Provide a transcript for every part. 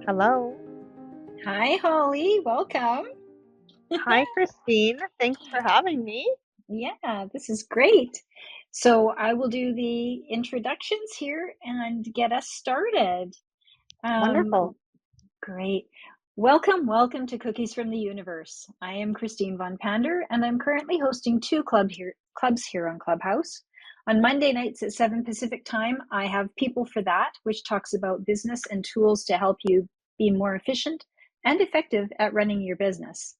Hello. Hi, Holly. Welcome. Hi, Christine. Thanks for having me. Yeah, this is great. So I will do the introductions here and get us started. Wonderful. Um, Great. Welcome to Cookies from the Universe. I am Christine von Pander, and I'm currently hosting clubs here on Clubhouse. On Monday nights at 7 Pacific time, I have People for That, which talks about business and tools to help you be more efficient and effective at running your business.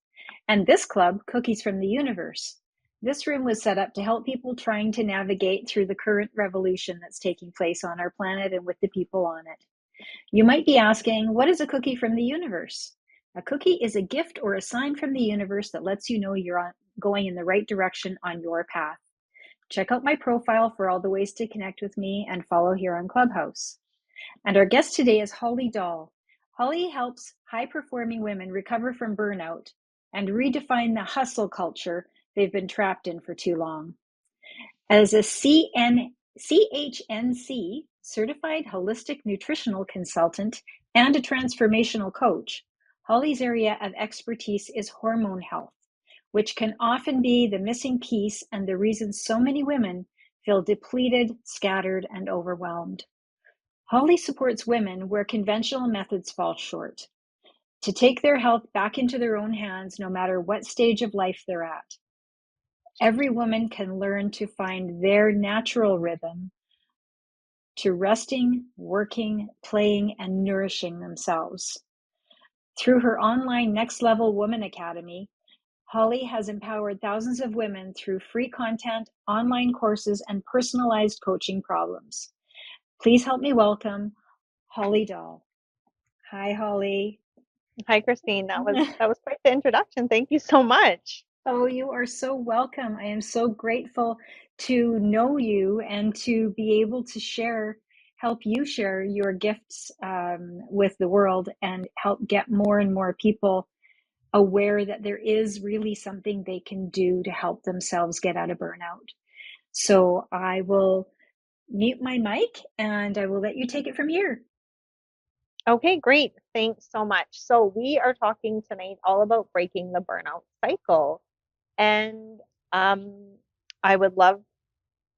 And this club, Cookies from the Universe. This room was set up to help people trying to navigate through the current revolution that's taking place on our planet and with the people on it. You might be asking, what is a cookie from the universe? A cookie is a gift or a sign from the universe that lets you know going in the right direction on your path. Check out my profile for all the ways to connect with me and follow here on Clubhouse. And our guest today is Holly Dahl. Holly helps high-performing women recover from burnout and redefine the hustle culture they've been trapped in for too long. As a CHNC, certified holistic nutritional consultant, and a transformational coach, Holly's area of expertise is hormone health, which can often be the missing piece and the reason so many women feel depleted, scattered, and overwhelmed. Holly supports women where conventional methods fall short to take their health back into their own hands no matter what stage of life they're at. Every woman can learn to find their natural rhythm to resting, working, playing, and nourishing themselves. Through her online Next Level Woman Academy, Holly has empowered thousands of women through free content, online courses, and personalized coaching problems. Please help me welcome Holly Dahl. Hi, Holly. Hi, Christine. That was quite the introduction. Thank you so much. Oh, you are so welcome. I am so grateful to know you and to be able to help you share your gifts with the world and help get more and more people aware that there is really something they can do to help themselves get out of burnout. So I will mute my mic and I will let you take it from here. Okay, great. Thanks so much. So we are talking tonight all about breaking the burnout cycle. And um, I would love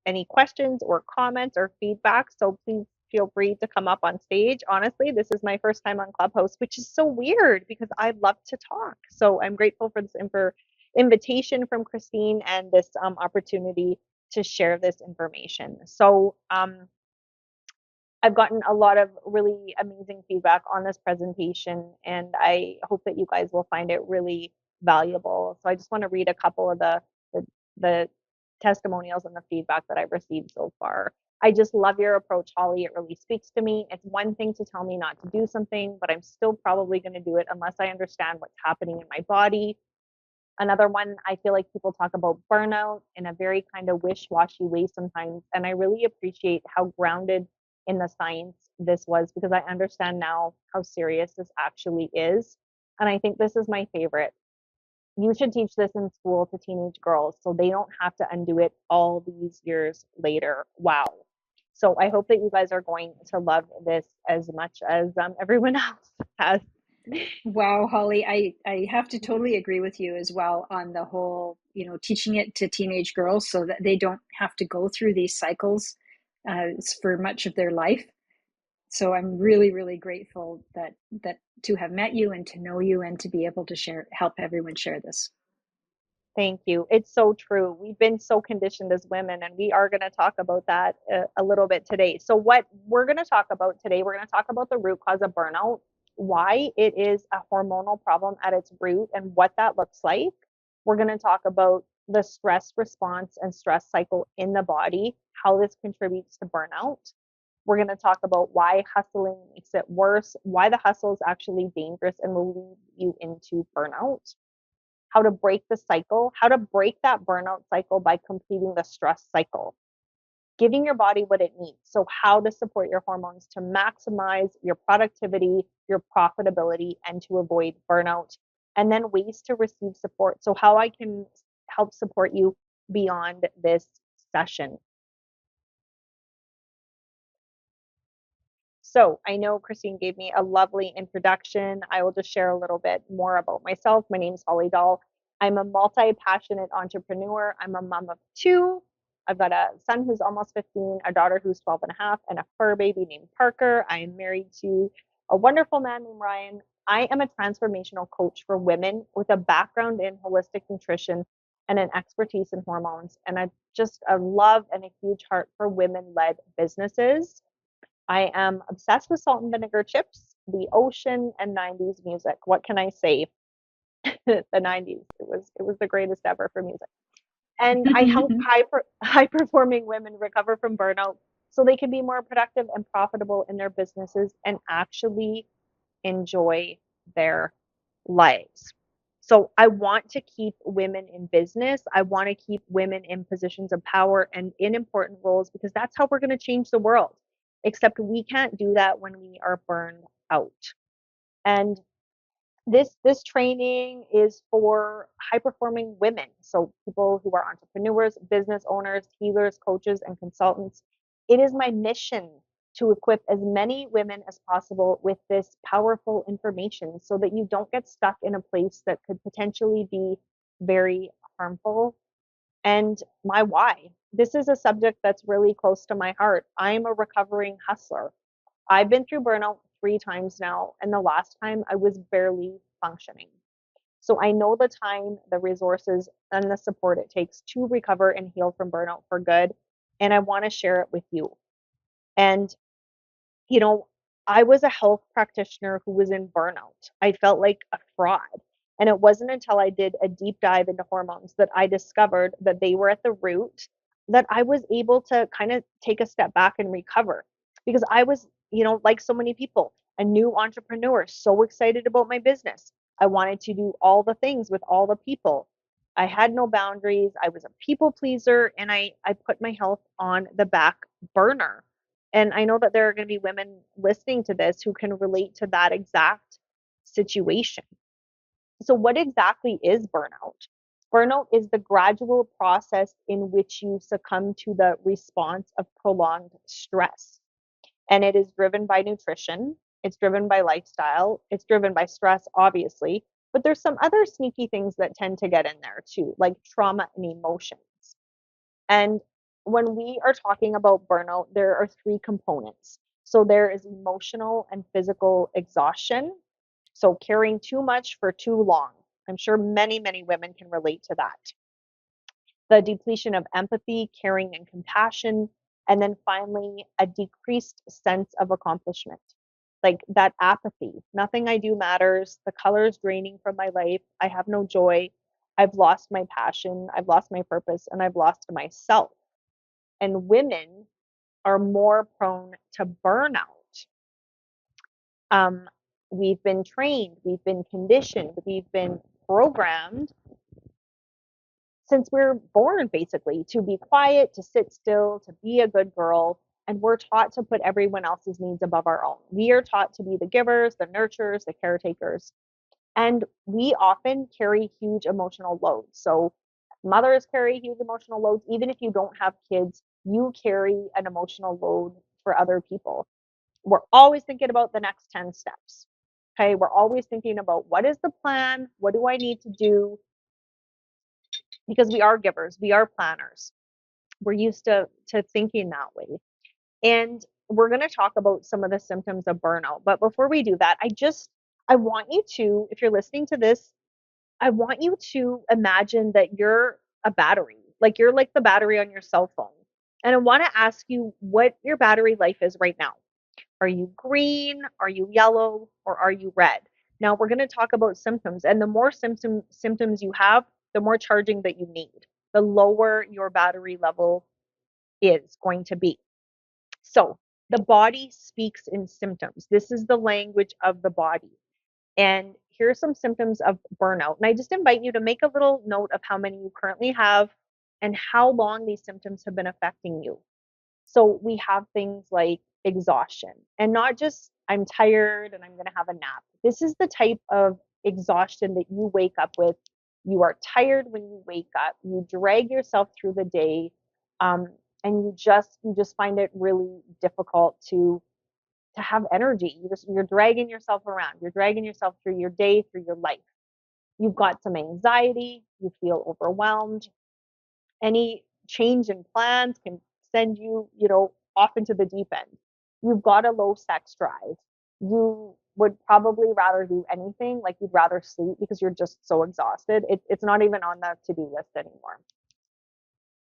any questions or comments or feedback. So please feel free to come up on stage. Honestly, this is my first time on Clubhouse, which is so weird because I love to talk. So I'm grateful for this invitation from Christine and this opportunity to share this information. So I've gotten a lot of really amazing feedback on this presentation, and I hope that you guys will find it really valuable. So I just want to read a couple of the testimonials and the feedback that I've received so far. I just love your approach, Holly. It really speaks to me. It's one thing to tell me not to do something, but I'm still probably going to do it unless I understand what's happening in my body. Another one, I feel like people talk about burnout in a very kind of wish-washy way sometimes. And I really appreciate how grounded in the science this was because I understand now how serious this actually is. And I think this is my favorite. You should teach this in school to teenage girls so they don't have to undo it all these years later. Wow. So I hope that you guys are going to love this as much as everyone else has. Wow, Holly, I have to totally agree with you as well on the whole, teaching it to teenage girls so that they don't have to go through these cycles for much of their life. So I'm really, really grateful that to have met you and to know you and to be able to help everyone share this. Thank you. It's so true. We've been so conditioned as women, and we are going to talk about that a little bit today. So, what we're going to talk about today, we're going to talk about the root cause of burnout, why it is a hormonal problem at its root, and what that looks like. We're going to talk about the stress response and stress cycle in the body, how this contributes to burnout. We're going to talk about why hustling makes it worse, why the hustle is actually dangerous and will lead you into burnout, how to break the cycle, how to break that burnout cycle by completing the stress cycle, giving your body what it needs. So, how to support your hormones to maximize your productivity, your profitability, and to avoid burnout. And then ways to receive support. So, how I can help support you beyond this session. So I know Christine gave me a lovely introduction. I will just share a little bit more about myself. My name is Holly Dahl. I'm a multi-passionate entrepreneur. I'm a mom of two. I've got a son who's almost 15, a daughter who's 12 and a half, and a fur baby named Parker. I am married to a wonderful man named Ryan. I am a transformational coach for women with a background in holistic nutrition and an expertise in hormones. And I just a love and a huge heart for women-led businesses. I am obsessed with salt and vinegar chips, the ocean, and 90s music. What can I say? The 90s. It was the greatest ever for music. And I help high performing women recover from burnout so they can be more productive and profitable in their businesses and actually enjoy their lives. So I want to keep women in business. I want to keep women in positions of power and in important roles because that's how we're going to change the world. Except we can't do that when we are burned out. And this training is for high performing women, so people who are entrepreneurs, business owners, healers, coaches, and consultants. It is my mission to equip as many women as possible with this powerful information so that you don't get stuck in a place that could potentially be very harmful. And my why, this is a subject that's really close to my heart. I'm a recovering hustler. I've been through burnout 3 times now, and the last time I was barely functioning. So I know the time, the resources, and the support it takes to recover and heal from burnout for good. And I want to share it with you. And you know, I was a health practitioner who was in burnout. I felt like a fraud. And it wasn't until I did a deep dive into hormones that I discovered that they were at the root, that I was able to kind of take a step back and recover. Because I was, like so many people, a new entrepreneur, so excited about my business. I wanted to do all the things with all the people. I had no boundaries. I was a people pleaser and I put my health on the back burner. And I know that there are going to be women listening to this who can relate to that exact situation. So, what exactly is burnout? Burnout is the gradual process in which you succumb to the response of prolonged stress. And it is driven by nutrition, it's driven by lifestyle, it's driven by stress, obviously. But there's some other sneaky things that tend to get in there too, like trauma and emotions. And when we are talking about burnout, there are 3 components. So there is emotional and physical exhaustion. So carrying too much for too long. I'm sure many, many women can relate to that. The depletion of empathy, caring, and compassion. And then finally, a decreased sense of accomplishment. Like that apathy. Nothing I do matters. The color is draining from my life. I have no joy. I've lost my passion. I've lost my purpose. And I've lost myself. And women are more prone to burnout. Um, we've been trained, we've been conditioned, we've been programmed since we're born basically to be quiet, to sit still, to be a good girl. And we're taught to put everyone else's needs above our own. We are taught to be the givers, the nurturers, the caretakers. And we often carry huge emotional loads. So mothers carry huge emotional loads. Even if you don't have kids, you carry an emotional load for other people. We're always thinking about the next 10 steps. Okay. We're always thinking about what is the plan? What do I need to do? Because we are givers, we are planners. We're used to thinking that way. And we're going to talk about some of the symptoms of burnout. But before we do that, I want you to, if you're listening to this, I want you to imagine that you're a battery, like you're like the battery on your cell phone. And I want to ask you what your battery life is right now. Are you green? Are you yellow? Or are you red? Now we're going to talk about symptoms. And the more symptoms you have, the more charging that you need, the lower your battery level is going to be. So the body speaks in symptoms. This is the language of the body. And here are some symptoms of burnout. And I just invite you to make a little note of how many you currently have and how long these symptoms have been affecting you. So we have things like exhaustion, and not just I'm tired and I'm going to have a nap. This is the type of exhaustion that you wake up with. You are tired when you wake up. You drag yourself through the day, um, and you just find it really difficult to to have energy. You're dragging yourself around. You're dragging yourself through your day, through your life. You've got some anxiety. You feel overwhelmed. Any change in plans can send you, off into the deep end. You've got a low sex drive. You would probably rather do anything, like you'd rather sleep because you're just so exhausted. It's not even on the to-do list anymore.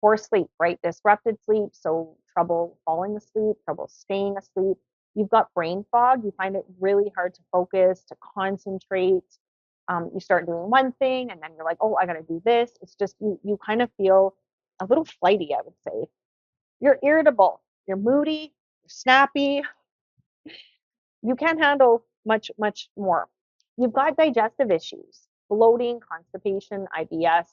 Poor sleep, right? Disrupted sleep, so trouble falling asleep, trouble staying asleep. You've got brain fog. You find it really hard to focus, to concentrate. You start doing one thing and then you're like, oh, I got to do this. It's just you kind of feel a little flighty, I would say. You're irritable, you're moody, you're snappy, you can't handle much more. You've got digestive issues, bloating, constipation, IBS.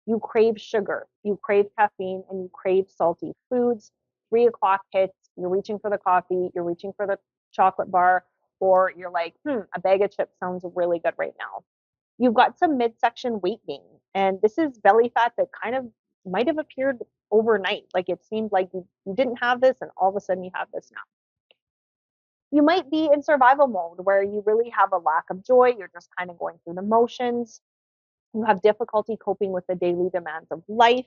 You crave sugar, you crave caffeine, and you crave salty foods. 3 o'clock hits, you're reaching for the coffee, you're reaching for the chocolate bar, or you're like, a bag of chips sounds really good right now. You've got some midsection weight gain, and this is belly fat that kind of might have appeared overnight. Like it seemed like you didn't have this, and all of a sudden you have this now. You might be in survival mode where you really have a lack of joy. You're just kind of going through the motions. You have difficulty coping with the daily demands of life,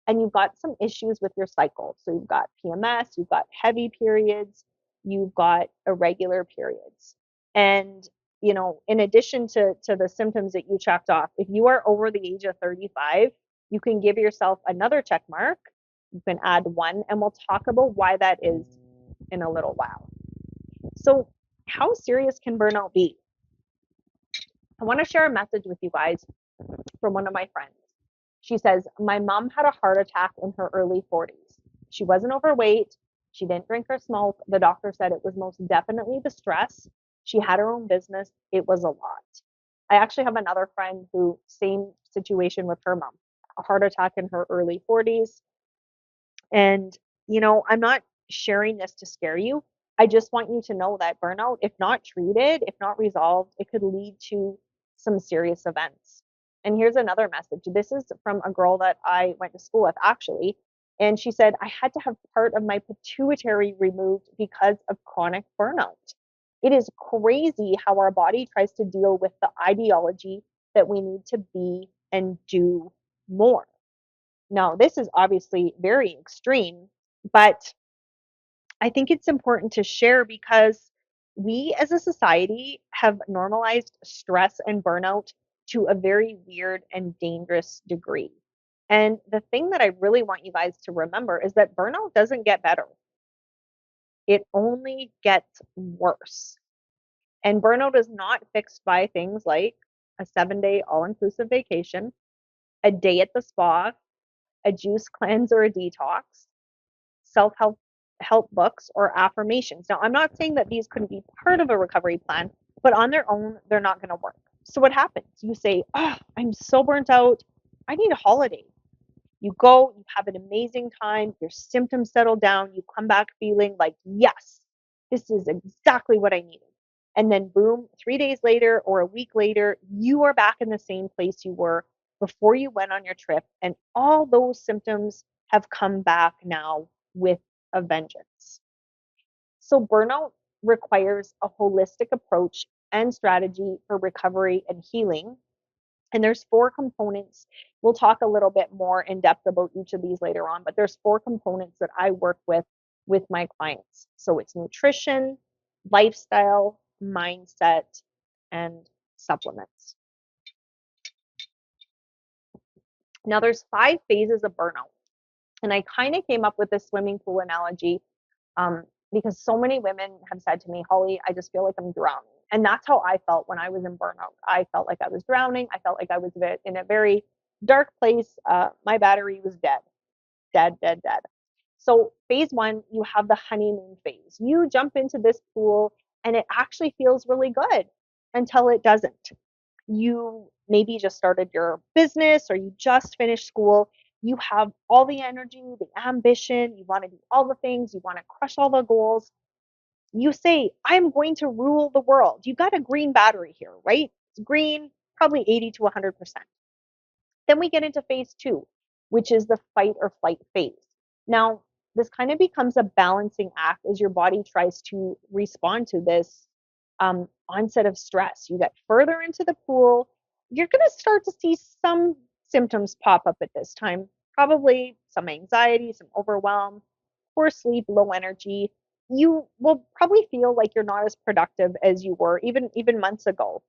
and you've got some issues with your cycle. So you've got PMS, you've got heavy periods, you've got irregular periods. And in addition to the symptoms that you checked off, if you are over the age of 35, you can give yourself another check mark. You can add one, and we'll talk about why that is in a little while. So, how serious can burnout be? I want to share a message with you guys from one of my friends. She says, my mom had a heart attack in her early 40s. She wasn't overweight. She didn't drink or smoke. The doctor said it was most definitely the stress. She had her own business. It was a lot. I actually have another friend who, same situation with her mom, a heart attack in her early 40s. And, I'm not sharing this to scare you. I just want you to know that burnout, if not treated, if not resolved, it could lead to some serious events. And here's another message. This is from a girl that I went to school with, actually. And she said, I had to have part of my pituitary removed because of chronic burnout. It is crazy how our body tries to deal with the ideology that we need to be and do more. Now, this is obviously very extreme, but I think it's important to share because we as a society have normalized stress and burnout to a very weird and dangerous degree. And the thing that I really want you guys to remember is that burnout doesn't get better, it only gets worse. And burnout is not fixed by things like a 7-day all inclusive vacation, a day at the spa, a juice cleanse or a detox, self help books or affirmations. Now, I'm not saying that these couldn't be part of a recovery plan, but on their own, they're not going to work. So what happens? You say, "Oh, I'm so burnt out. I need a holiday." You go, you have an amazing time, your symptoms settle down, you come back feeling like, "Yes, this is exactly what I needed." And then boom, 3 days later or a week later, you are back in the same place you were before you went on your trip, and all those symptoms have come back now with a vengeance. So, burnout requires a holistic approach and strategy for recovery and healing. And there's 4 components. We'll talk a little bit more in depth about each of these later on, but there's 4 components that I work with my clients. So it's nutrition, lifestyle, mindset, and supplements. Now there's 5 phases of burnout. And I kind of came up with this swimming pool analogy because so many women have said to me, Holly, I just feel like I'm drowning. And that's how I felt when I was in burnout. I felt like I was drowning. I felt like I was in a very dark place. My battery was dead, dead, dead, dead. So, phase 1, you have the honeymoon phase. You jump into this pool and it actually feels really good until it doesn't. You maybe just started your business or you just finished school. You have all the energy, the ambition, you want to do all the things, you want to crush all the goals. You say, I'm going to rule the world. You've got a green battery here, right? It's green, probably 80 to 100%. Then we get into phase 2, which is the fight or flight phase. Now, this kind of becomes a balancing act as your body tries to respond to this onset of stress. You get further into the pool, you're going to start to see some symptoms pop up at this time. Probably some anxiety, some overwhelm, poor sleep, low energy. You will probably feel like you're not as productive as you were even months ago.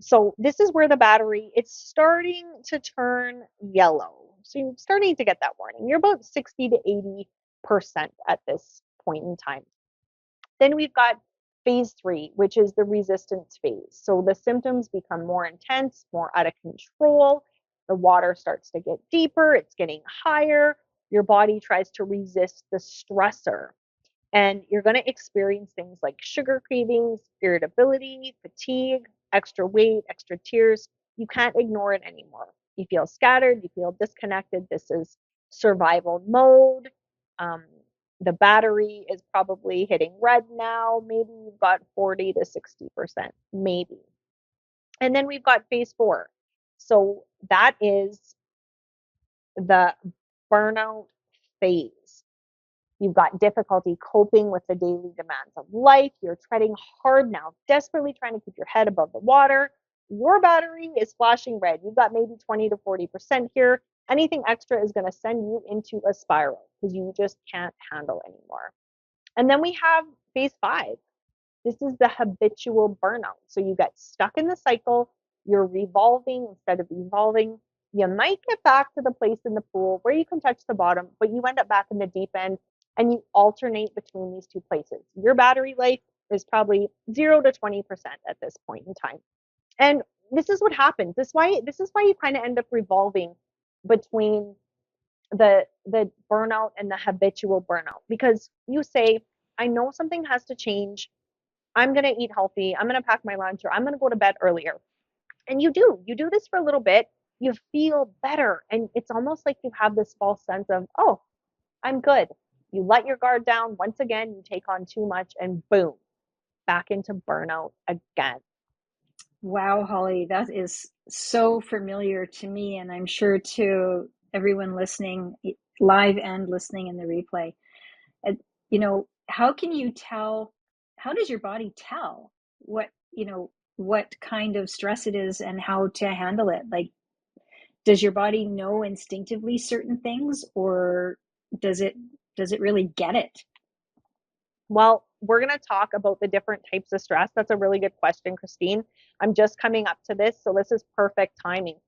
So this is where the battery, it's starting to turn yellow. So you're starting to get that warning. You're about 60 to 80% at this point in time. Then we've got phase three, which is the resistance phase. So the symptoms become more intense, more out of control. The water starts to get deeper, it's getting higher. Your body tries to resist the stressor. And you're going to experience things like sugar cravings, irritability, fatigue, extra weight, extra tears. You can't ignore it anymore. You feel scattered, you feel disconnected. This is survival mode. Um, the battery is probably hitting red now. Maybe you've got 40 to 60%, maybe. And then we've got phase four. So that is the burnout phase. You've got difficulty coping with the daily demands of life. You're treading hard now, desperately trying to keep your head above the water. Your battery is flashing red. You've got maybe 20 to 40% here. Anything extra is going to send you into a spiral because you just can't handle anymore. And then we have phase five. This is the habitual burnout. So you get stuck in the cycle, you're revolving instead of evolving. You might get back to the place in the pool where you can touch the bottom, but you end up back in the deep end and you alternate between these two places. Your battery life is probably 0 to 20% at this point in time. And this is what happens. This is why you kind of end up revolving between the burnout and the habitual burnout because you say, I know something has to change. I'm going to eat healthy. I'm going to pack my lunch or I'm going to go to bed earlier. And you do this for a little bit. You feel better. And it's almost like you have this false sense of, oh, I'm good. You let your guard down. Once again, you take on too much and boom, back into burnout again. Wow, Holly, that is so familiar to me, and I'm sure to everyone listening live and listening in the replay. And, how can you tell, how does your body tell what kind of stress it is and how to handle it? Like, does your body know instinctively certain things, or does it does it really get it? Well, we're going to talk about the different types of stress. That's a really good question, Christine. I'm just coming up to this, so this is perfect timing.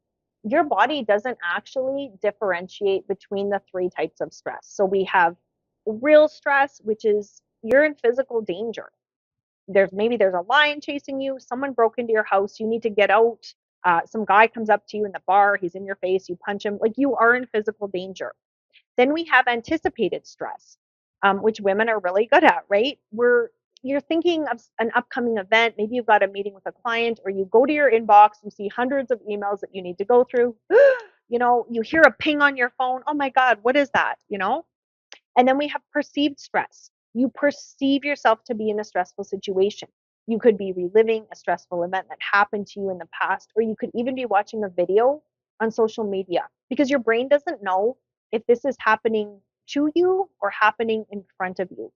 Your body doesn't actually differentiate between the three types of stress. So we have real stress, which is you're in physical danger. There's a lion chasing you, someone broke into your house, you need to get out. Some guy comes up to you in the bar, he's in your face, you punch him, like you are in physical danger. Then we have anticipated stress, which women are really good at, right? Where you're thinking of an upcoming event, maybe you've got a meeting with a client, or you go to your inbox, you see hundreds of emails that you need to go through. You hear a ping on your phone. Oh my God, what is that? And then we have perceived stress. You perceive yourself to be in a stressful situation. You could be reliving a stressful event that happened to you in the past, or you could even be watching a video on social media because your brain doesn't know if this is happening to you or happening in front of you.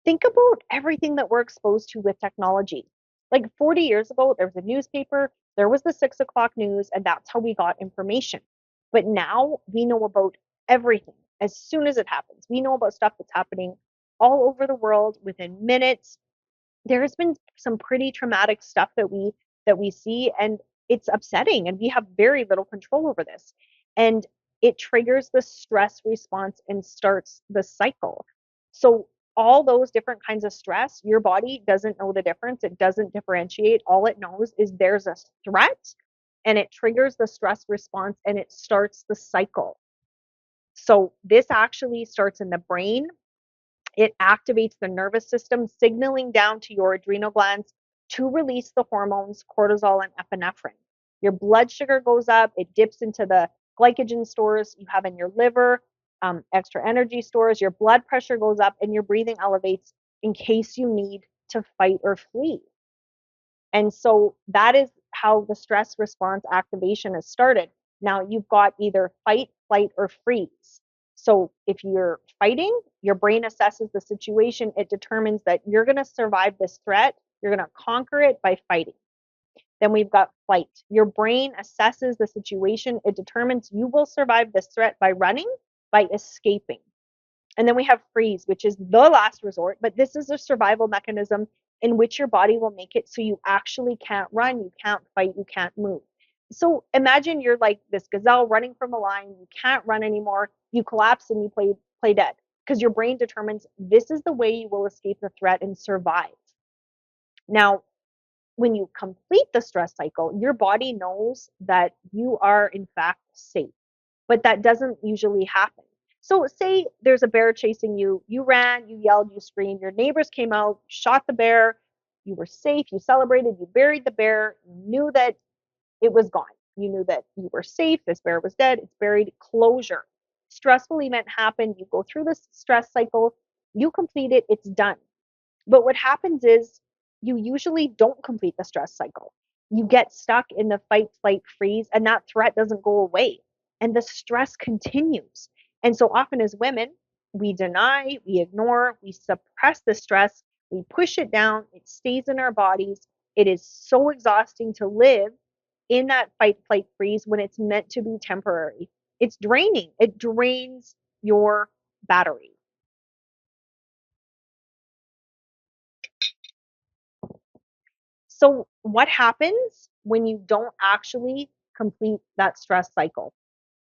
Think about everything that we're exposed to with technology. Like 40 years ago, there was a newspaper, there was the 6 o'clock news, and that's how we got information. But now we know about everything as soon as it happens. We know about stuff that's happening all over the world within minutes. There has been some pretty traumatic stuff that we see, and it's upsetting, and we have very little control over this. And it triggers the stress response and starts the cycle. So all those different kinds of stress, your body doesn't know the difference. It doesn't differentiate. All it knows is there's a threat, and it triggers the stress response and it starts the cycle. So this actually starts in the brain. It activates the nervous system, signaling down to your adrenal glands to release the hormones cortisol and epinephrine. Your blood sugar goes up, it dips into the glycogen stores you have in your liver, extra energy stores, your blood pressure goes up, and your breathing elevates in case you need to fight or flee. And so that is how the stress response activation is started. Now you've got either fight, flight, or freeze. So if you're fighting, your brain assesses the situation. It determines that you're going to survive this threat. You're going to conquer it by fighting. Then we've got flight. Your brain assesses the situation. It determines you will survive this threat by running, by escaping. And then we have freeze, which is the last resort, but this is a survival mechanism in which your body will make it so you actually can't run, you can't fight, you can't move. So imagine you're like this gazelle running from a lion, you can't run anymore, you collapse and you play dead because your brain determines this is the way you will escape the threat and survive. Now, when you complete the stress cycle, your body knows that you are in fact safe, but that doesn't usually happen. So, say there's a bear chasing you, you ran, you yelled, you screamed, your neighbors came out, shot the bear, you were safe, you celebrated, you buried the bear, you knew that it was gone. You knew that you were safe, this bear was dead, it's buried, closure. Stressful event happened, you go through this stress cycle, you complete it, it's done. But what happens is you usually don't complete the stress cycle. You get stuck in the fight, flight, freeze, and that threat doesn't go away. And the stress continues. And so often as women, we deny, we ignore, we suppress the stress, we push it down, it stays in our bodies. It is so exhausting to live in that fight, flight, freeze when it's meant to be temporary. It's draining, it drains your battery. So, what happens when you don't actually complete that stress cycle?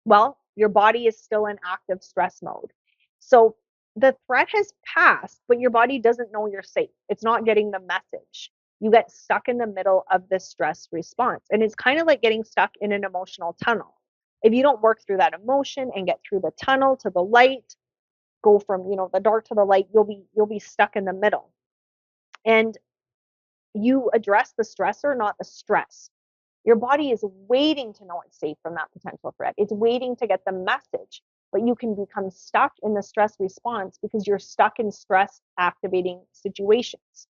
Well, your body is still in active stress mode. So, the threat has passed, but your body doesn't know you're safe. It's not getting the message. You get stuck in the middle of this stress response. And it's kind of like getting stuck in an emotional tunnel. If you don't work through that emotion and get through the tunnel to the light, go from, the dark to the light, you'll be stuck in the middle. And you address the stressor, not the stress. Your body is waiting to know it's safe from that potential threat. It's waiting to get the message, but you can become stuck in the stress response because you're stuck in stress activating situations.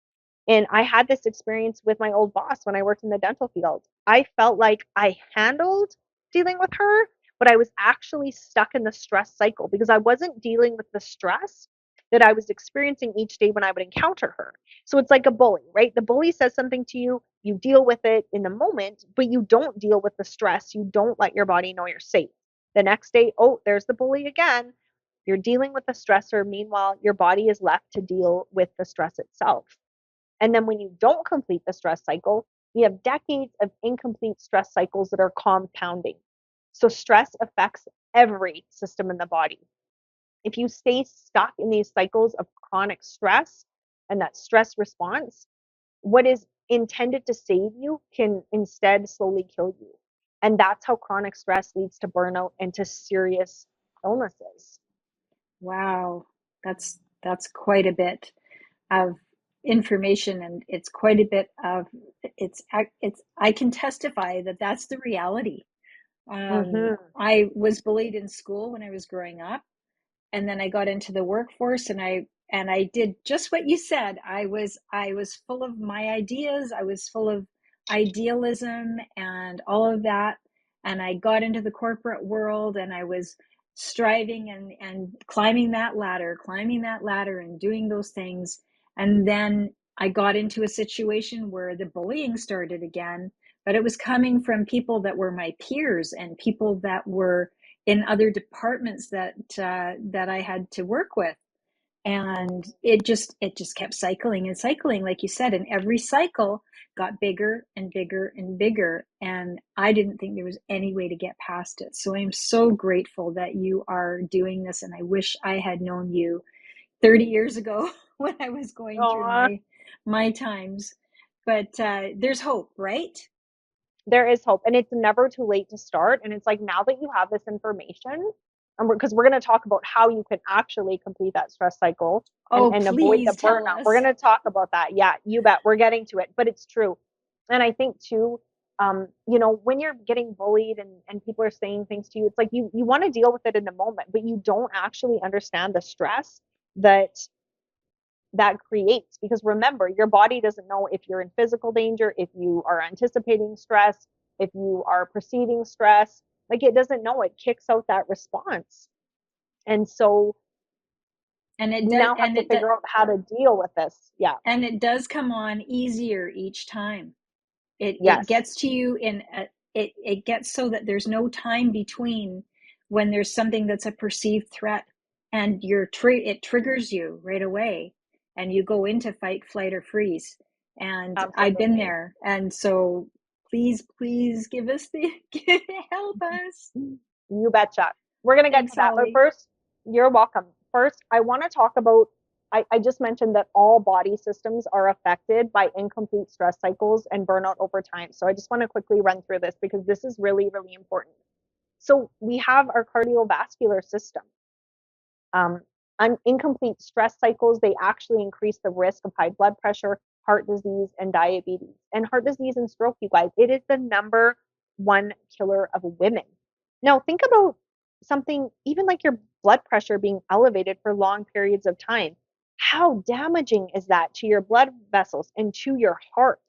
And I had this experience with my old boss when I worked in the dental field. I felt like I handled dealing with her, but I was actually stuck in the stress cycle because I wasn't dealing with the stress that I was experiencing each day when I would encounter her. So it's like a bully, right? The bully says something to you, you deal with it in the moment, but you don't deal with the stress. You don't let your body know you're safe. The next day, oh, there's the bully again. You're dealing with the stressor. Meanwhile, your body is left to deal with the stress itself. And then when you don't complete the stress cycle, we have decades of incomplete stress cycles that are compounding. So stress affects every system in the body. If you stay stuck in these cycles of chronic stress and that stress response, what is intended to save you can instead slowly kill you. And that's how chronic stress leads to burnout and to serious illnesses. Wow, that's quite a bit of information, and it's quite a bit of it's I can testify that that's the reality. Mm-hmm. I was bullied in school when I was growing up, and then I got into the workforce, and I did just what you said. I was full of my ideas. I was full of idealism and all of that, and I got into the corporate world, and I was striving and climbing that ladder and doing those things. And then I got into a situation where the bullying started again, but it was coming from people that were my peers and people that were in other departments that I had to work with. And it just kept cycling and cycling, like you said, and every cycle got bigger and bigger and bigger, and I didn't think there was any way to get past it. So I'm so grateful that you are doing this, and I wish I had known you 30 years ago when I was going through Aw, my times. But there's hope, right? there is hope, and it's never too late to start. And it's like now that you have this information, and because we're going to talk about how you can actually complete that stress cycle and, Oh, and avoid the please tell burnout. We're us. going to talk about that. Yeah, you bet. We're getting to it, but it's true. And I think too, when you're getting bullied and people are saying things to you, it's like you want to deal with it in the moment, but you don't actually understand the stress that that creates. Because remember, your body doesn't know if you're in physical danger, if you are anticipating stress, if you are perceiving stress. Like it doesn't know, it kicks out that response. And so And it you does, now have to figure out how to deal with this. Yeah. and it does come on easier each time. It Yes. gets to you it gets so that there's no time between when there's something that's a perceived threat, and it triggers you right away, and you go into fight, flight, or freeze. And I've been Absolutely. there, and so please give us the help us. You betcha. We're going to get to Thanks, that. But Holly. first, you're welcome. First, I want to talk about. I just mentioned that all body systems are affected by incomplete stress cycles and burnout over time. So I just want to quickly run through this because this is really, really important. So we have our cardiovascular system. Um, Incomplete stress cycles, they actually increase the risk of high blood pressure, heart disease, and diabetes. And heart disease and stroke, you guys, it is the number one killer of women. Now, think about something even like your blood pressure being elevated for long periods of time. How damaging is that to your blood vessels and to your heart?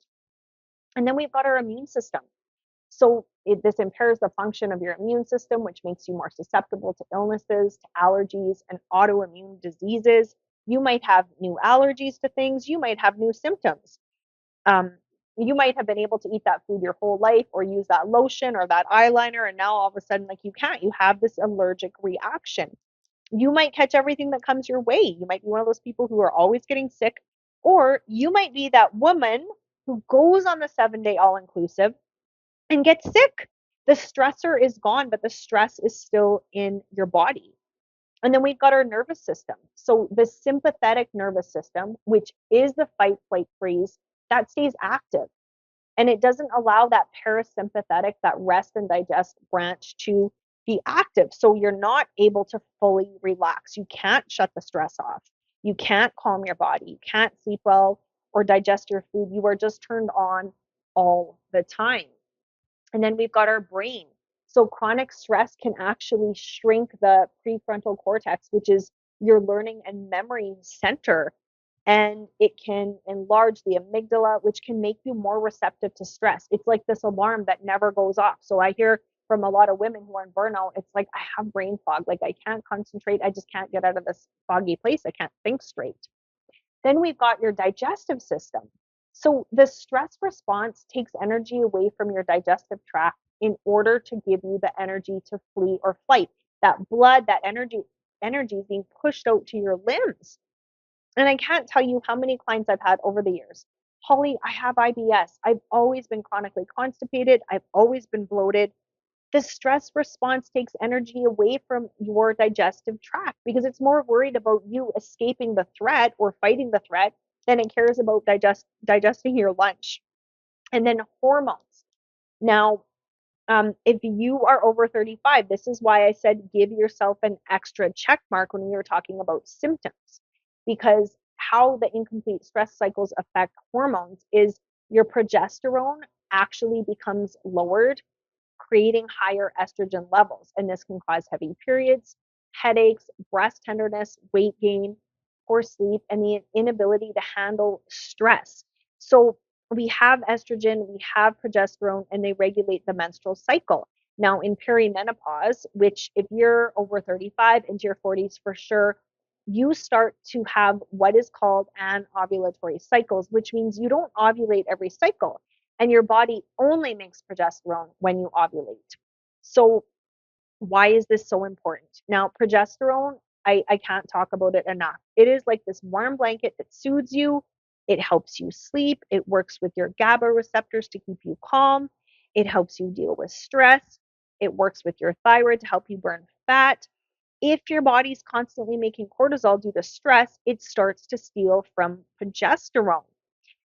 And then we've got our immune system. So this impairs the function of your immune system, which makes you more susceptible to illnesses, to allergies, and autoimmune diseases. You might have new allergies to things. You might have new symptoms. Um, you might have been able to eat that food your whole life or use that lotion or that eyeliner, and now all of a sudden, like you can't. You have this allergic reaction. You might catch everything that comes your way. You might be one of those people who are always getting sick, or you might be that woman who goes on the 7 day all inclusive and get sick. The stressor is gone, but the stress is still in your body. And then we've got our nervous system. So the sympathetic nervous system, which is the fight, flight, freeze, that stays active. And it doesn't allow that parasympathetic, that rest and digest branch to be active. So you're not able to fully relax. You can't shut the stress off. You can't calm your body. You can't sleep well or digest your food. You are just turned on all the time. And then we've got our brain. So chronic stress can actually shrink the prefrontal cortex, which is your learning and memory center. And it can enlarge the amygdala, which can make you more receptive to stress. It's like this alarm that never goes off. So I hear from a lot of women who are in burnout, it's like, I have brain fog. Like I can't concentrate. I just can't get out of this foggy place. I can't think straight. Then we've got your digestive system. So the stress response takes energy away from your digestive tract in order to give you the energy to flee or flight. That blood, that energy is being pushed out to your limbs. And I can't tell you how many clients I've had over the years. Holly, I have IBS. I've always been chronically constipated. I've always been bloated. The stress response takes energy away from your digestive tract because it's more worried about you escaping the threat or fighting the threat than it cares about digesting your lunch. And then hormones. Now, if you are over 35, this is why I said give yourself an extra check mark when we were talking about symptoms, because how the incomplete stress cycles affect hormones is your progesterone actually becomes lowered, creating higher estrogen levels. And this can cause heavy periods, headaches, breast tenderness, weight gain, poor sleep, and the inability to handle stress. So we have estrogen, we have progesterone, and they regulate the menstrual cycle. Now, in perimenopause, which if you're over 35 into your 40s for sure, you start to have what is called anovulatory cycles, which means you don't ovulate every cycle and your body only makes progesterone when you ovulate. So, why is this so important? Now, progesterone, I can't talk about it enough. It is like this warm blanket that soothes you, it helps you sleep, it works with your GABA receptors to keep you calm, it helps you deal with stress, it works with your thyroid to help you burn fat. If your body's constantly making cortisol due to stress, it starts to steal from progesterone.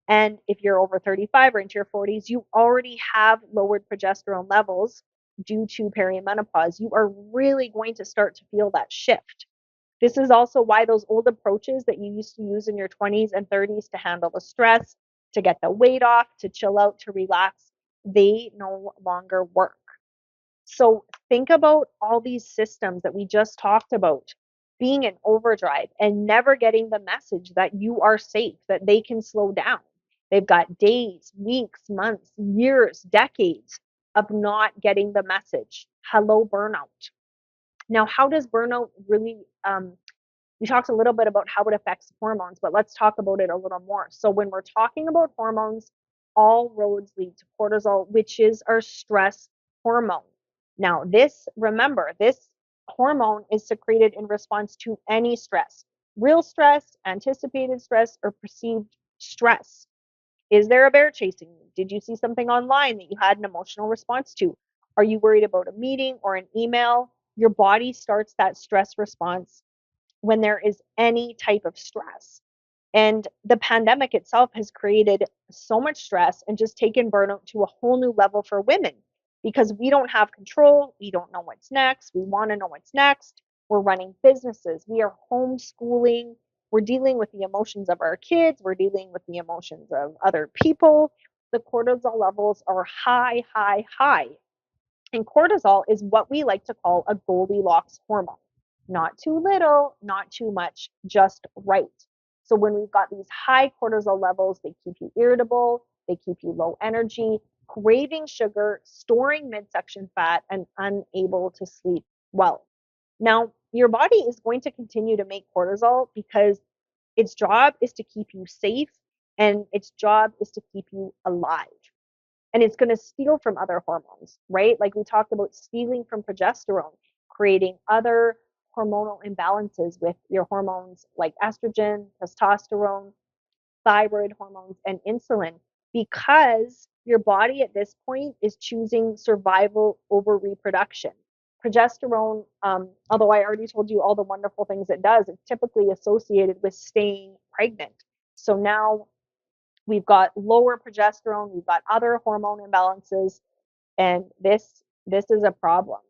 And if you're over 35 or into your 40s, you already have lowered progesterone levels due to perimenopause. You are really going to start to feel that shift. This is also why those old approaches that you used to use in your 20s and 30s to handle the stress, to get the weight off, to chill out, to relax, they no longer work. So think about all these systems that we just talked about being in overdrive and never getting the message that you are safe, that they can slow down. They've got days, weeks, months, years, decades of not getting the message. Hello, burnout. Now, how does burnout really we talked a little bit about how it affects hormones, but let's talk about it a little more. So when we're talking about hormones, all roads lead to cortisol, which is our stress hormone. Now, remember, this hormone is secreted in response to any stress, real stress, anticipated stress, or perceived stress. Is there a bear chasing you? Did you see something online that you had an emotional response to? Are you worried about a meeting or an email? Your body starts that stress response when there is any type of stress. And the pandemic itself has created so much stress and just taken burnout to a whole new level for women because we don't have control. We don't know what's next. We want to know what's next. We're running businesses. We are homeschooling. We're dealing with the emotions of our kids. We're dealing with the emotions of other people. The cortisol levels are high, high, high. And cortisol is what we like to call a Goldilocks hormone. Not too little, not too much, just right. So when we've got these high cortisol levels, they keep you irritable, they keep you low energy, craving sugar, storing midsection fat, and unable to sleep well. Now, your body is going to continue to make cortisol because its job is to keep you safe and its job is to keep you alive, and it's going to steal from other hormones, right? Like we talked about stealing from progesterone, creating other hormonal imbalances with your hormones like estrogen, testosterone, thyroid hormones, and insulin, because your body at this point is choosing survival over reproduction. Progesterone, although I already told you all the wonderful things it does, it's typically associated with staying pregnant. So now we've got lower progesterone, we've got other hormone imbalances, and this is a problem.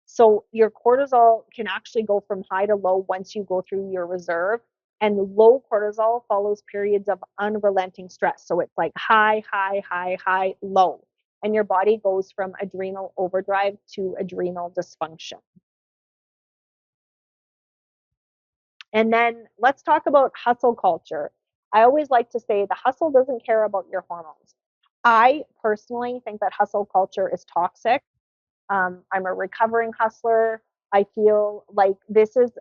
So your cortisol can actually go from high to low once you go through your reserve, and low cortisol follows periods of unrelenting stress. So it's like high, high, high, high, low. And your body goes from adrenal overdrive to adrenal dysfunction. And then let's talk about hustle culture. I always like to say the hustle doesn't care about your hormones. I personally think that hustle culture is toxic. I'm a recovering hustler. I feel like this is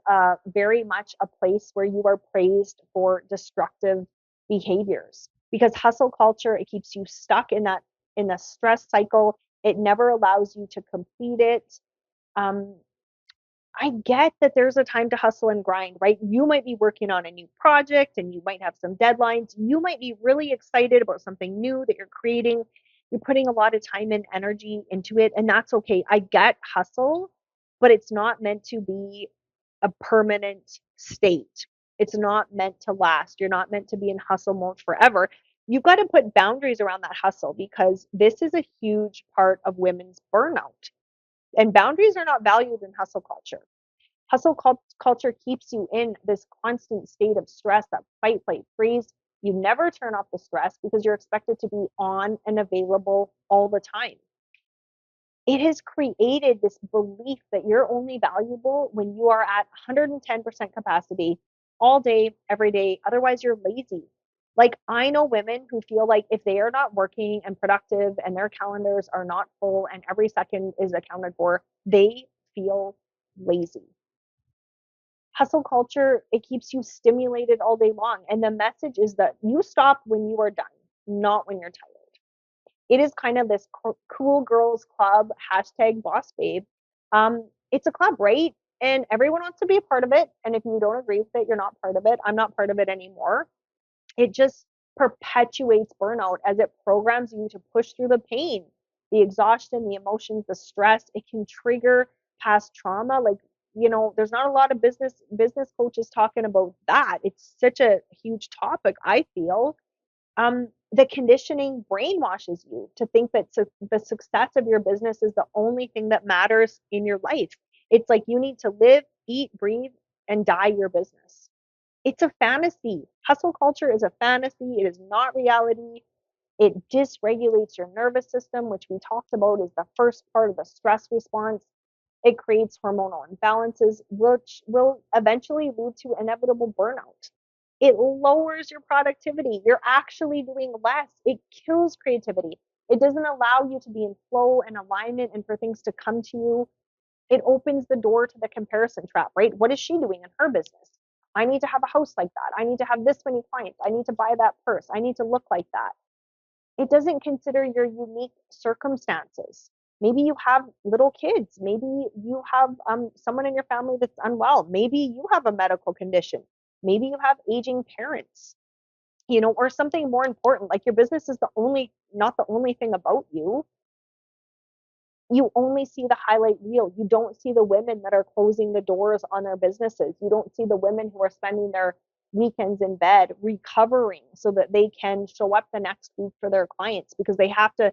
very much a place where you are praised for destructive behaviors, because hustle culture, it keeps you stuck in the stress cycle. It never allows you to complete it. Um, I get that there's a time to hustle and grind, right? You might be working on a new project and you might have some deadlines. You might be really excited about something new that you're creating. You're putting a lot of time and energy into it, and that's okay. I get hustle, but it's not meant to be a permanent state. It's not meant to last. You're not meant to be in hustle mode forever. You've got to put boundaries around that hustle, because this is a huge part of women's burnout. And boundaries are not valued in hustle culture. Culture keeps you in this constant state of stress, that fight, flight, freeze. You never turn off the stress because you're expected to be on and available all the time. It has created this belief that you're only valuable when you are at 110% capacity all day, every day. Otherwise, you're lazy. Like, I know women who feel like if they are not working and productive and their calendars are not full and every second is accounted for, they feel lazy. Hustle culture, it keeps you stimulated all day long. And the message is that you stop when you are done, not when you're tired. It is kind of this cool girls club, hashtag boss babe. It's a club, right? And everyone wants to be a part of it. And if you don't agree with it, you're not part of it. I'm not part of it anymore. It just perpetuates burnout as it programs you to push through the pain, the exhaustion, the emotions, the stress. It can trigger past trauma. Like, there's not a lot of business coaches talking about that. It's such a huge topic, I feel. The conditioning brainwashes you to think that the success of your business is the only thing that matters in your life. It's like you need to live, eat, breathe, and die your business. It's a fantasy. Hustle culture is a fantasy. It is not reality. It dysregulates your nervous system, which we talked about is the first part of the stress response. It creates hormonal imbalances, which will eventually lead to inevitable burnout. It lowers your productivity. You're actually doing less. It kills creativity. It doesn't allow you to be in flow and alignment and for things to come to you. It opens the door to the comparison trap, right? What is she doing in her business? I need to have a house like that. I need to have this many clients. I need to buy that purse. I need to look like that. It doesn't consider your unique circumstances. Maybe you have little kids. Maybe you have someone in your family that's unwell. Maybe you have a medical condition. Maybe you have aging parents, or something more important. Like your business is not the only thing about you. You only see the highlight reel. You don't see the women that are closing the doors on their businesses. You don't see the women who are spending their weekends in bed recovering so that they can show up the next week for their clients, because they have to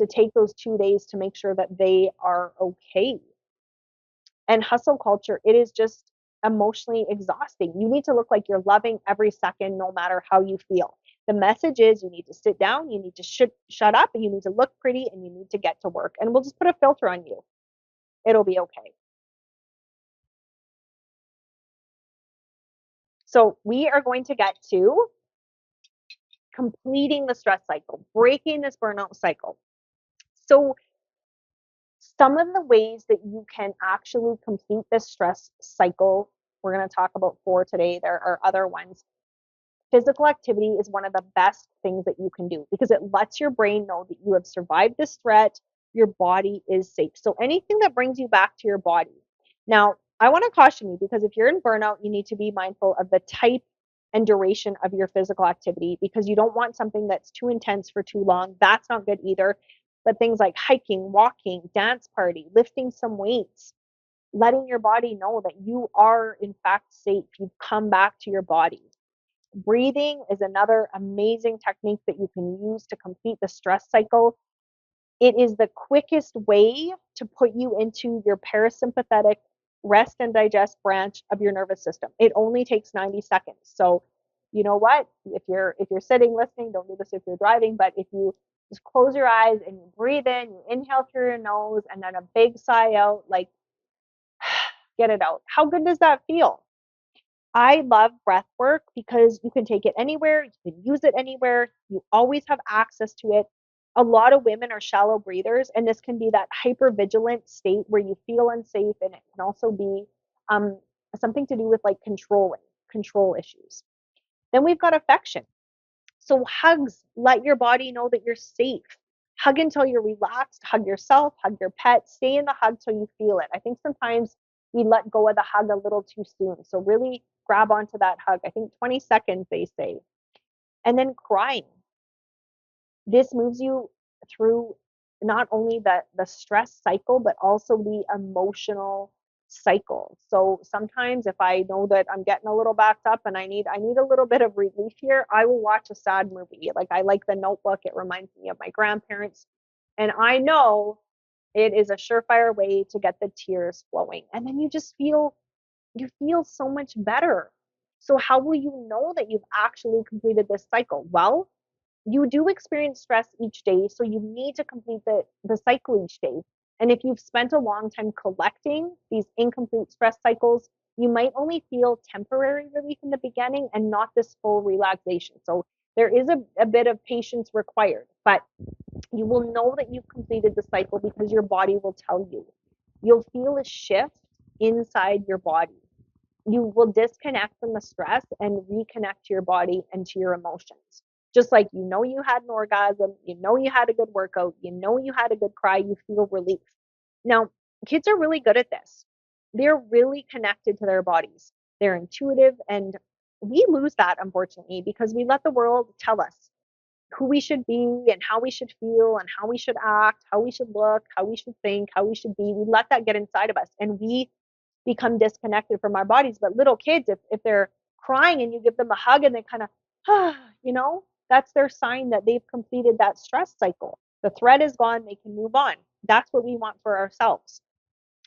take those 2 days to make sure that they are okay. And hustle culture, it is just emotionally exhausting. You need to look like you're loving every second, no matter how you feel. The message is you need to sit down, you need to shut up, and you need to look pretty, and you need to get to work. And we'll just put a filter on you. It'll be okay. So we are going to get to completing the stress cycle, breaking this burnout cycle. So some of the ways that you can actually complete this stress cycle, we're going to talk about 4 today. There are other ones. Physical activity is one of the best things that you can do because it lets your brain know that you have survived this threat, your body is safe. So anything that brings you back to your body. Now, I want to caution you, because if you're in burnout, you need to be mindful of the type and duration of your physical activity, because you don't want something that's too intense for too long. That's not good either. But things like hiking, walking, dance party, lifting some weights, letting your body know that you are in fact safe. You've come back to your body. Breathing is another amazing technique that you can use to complete the stress cycle. It is the quickest way to put you into your parasympathetic rest and digest branch of your nervous system. It only takes 90 seconds. So, you know what? If you're sitting listening, don't do this if you're driving, but if you just close your eyes and you breathe in, you inhale through your nose and then a big sigh out, like get it out. How good does that feel? I love breath work because you can take it anywhere, you can use it anywhere, you always have access to it. A lot of women are shallow breathers, and this can be that hyper vigilant state where you feel unsafe, and it can also be um, something to do with like control issues. Then we've got affection. So hugs let your body know that you're safe. Hug until you're relaxed. Hug yourself, hug your pet. Stay in the hug till you feel it. I think sometimes we let go of the hug a little too soon. So really grab onto that hug. I think 20 seconds, they say. And then crying. This moves you through not only the stress cycle, but also the emotional cycle. So sometimes if I know that I'm getting a little backed up and I need a little bit of relief here, I will watch a sad movie. Like I like The Notebook. It reminds me of my grandparents. And I know it is a surefire way to get the tears flowing. And then you feel so much better. So how will you know that you've actually completed this cycle? Well, you do experience stress each day, so you need to complete the cycle each day. And if you've spent a long time collecting these incomplete stress cycles, you might only feel temporary relief in the beginning and not this full relaxation. So there is a bit of patience required, but you will know that you've completed the cycle because your body will tell you. You'll feel a shift inside your body. You will disconnect from the stress and reconnect to your body and to your emotions. Just like you had an orgasm, you had a good workout, you had a good cry, you feel relief. Now, kids are really good at this. They're really connected to their bodies. They're intuitive, and we lose that, unfortunately, because we let the world tell us who we should be and how we should feel and how we should act, how we should look, how we should think, how we should be. We let that get inside of us, and we become disconnected from our bodies. But little kids, if they're crying and you give them a hug and they kind of, that's their sign that they've completed that stress cycle. The threat is gone, they can move on. That's what we want for ourselves.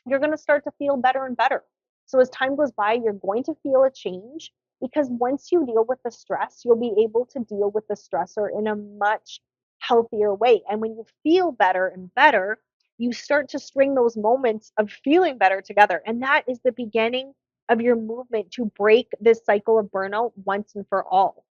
You're going to start to feel better and better. So as time goes by, you're going to feel a change, because once you deal with the stress, you'll be able to deal with the stressor in a much healthier way. And when you feel better and better, you start to string those moments of feeling better together. And that is the beginning of your movement to break this cycle of burnout once and for all.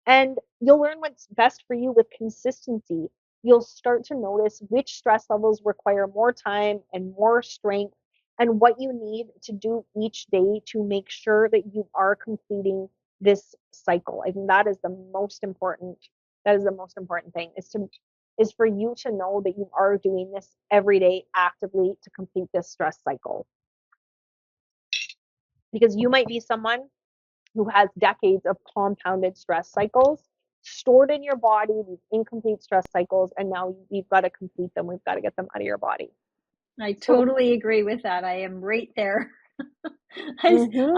And you'll learn what's best for you with consistency. You'll start to notice which stress levels require more time and more strength. and what you need to do each day to make sure that you are completing this cycle. I think that is the most important. That is the most important thing is for you to know that you are doing this every day actively to complete this stress cycle. Because you might be someone who has decades of compounded stress cycles stored in your body, these incomplete stress cycles, and now we've got to complete them. We've got to get them out of your body. I So, totally agree with that. I am right there. I, mm-hmm.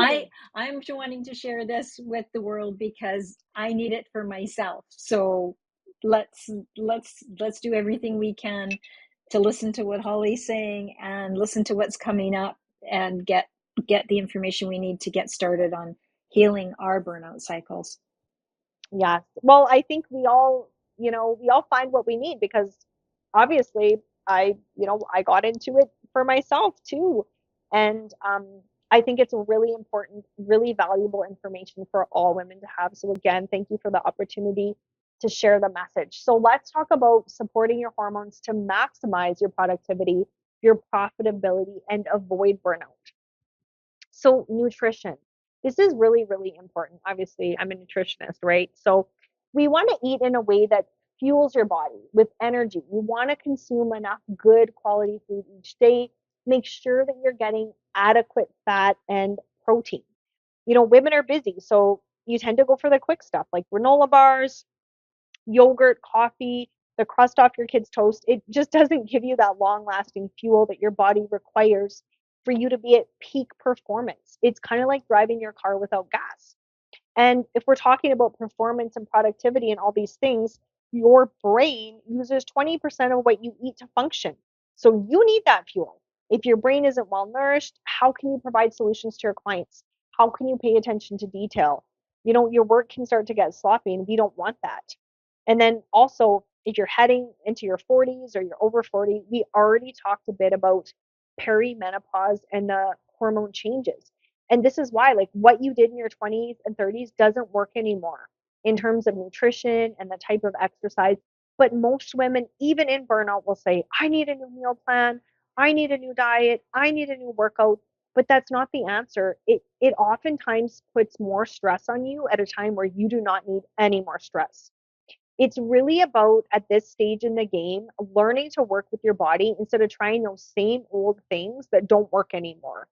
I'm wanting to share this with the world because I need it for myself. So let's let's do everything we can to listen to what Holly's saying and listen to what's coming up and get the information we need to get started on healing our burnout cycles. Yes. Well, I think we all find what we need because obviously I got into it for myself too. And I think it's a really important, really valuable information for all women to have. So again, thank you for the opportunity to share the message. So let's talk about supporting your hormones to maximize your productivity, your profitability, and avoid burnout. So nutrition. This is really, really important. Obviously, I'm a nutritionist, right? So we want to eat in a way that fuels your body with energy. You want to consume enough good quality food each day. Make sure that you're getting adequate fat and protein. Women are busy, so you tend to go for the quick stuff like granola bars, yogurt, coffee, the crust off your kids' toast. It just doesn't give you that long lasting fuel that your body requires for you to be at peak performance. It's kind of like driving your car without gas. And if we're talking about performance and productivity and all these things, your brain uses 20% of what you eat to function. So you need that fuel. If your brain isn't well nourished, how can you provide solutions to your clients? How can you pay attention to detail? Your work can start to get sloppy, and we don't want that. And then also, if you're heading into your 40s or you're over 40, we already talked a bit about perimenopause and the hormone changes. And this is why, like, what you did in your 20s and 30s doesn't work anymore in terms of nutrition and the type of exercise. But most women, even in burnout, will say, I need a new meal plan. I need a new diet. I need a new workout. But that's not the answer. It oftentimes puts more stress on you at a time where you do not need any more stress. It's really about at this stage in the game learning to work with your body instead of trying those same old things that don't work anymore.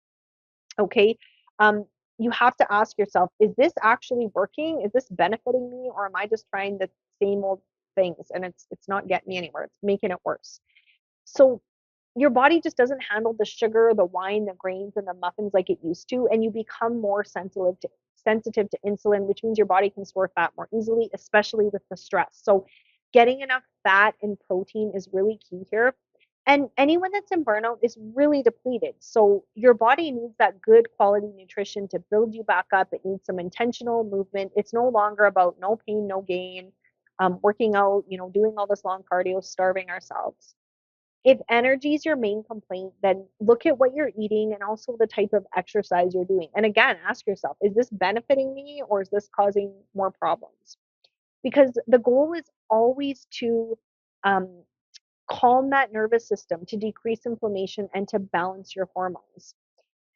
Okay. um, you have to ask yourself, is this actually working? Is this benefiting me, or am I just trying the same old things and it's not getting me anywhere? It's making it worse. So your body just doesn't handle the sugar, the wine, the grains, and the muffins like it used to, and you become more sensitive to insulin, which means your body can store fat more easily, especially with the stress. So getting enough fat and protein is really key here. And anyone that's in burnout is really depleted. So your body needs that good quality nutrition to build you back up. It needs some intentional movement. It's no longer about no pain, no gain, working out, doing all this long cardio, starving ourselves. If energy is your main complaint, then look at what you're eating and also the type of exercise you're doing. And again, ask yourself, is this benefiting me or is this causing more problems? Because the goal is always to um, calm that nervous system, to decrease inflammation, and to balance your hormones.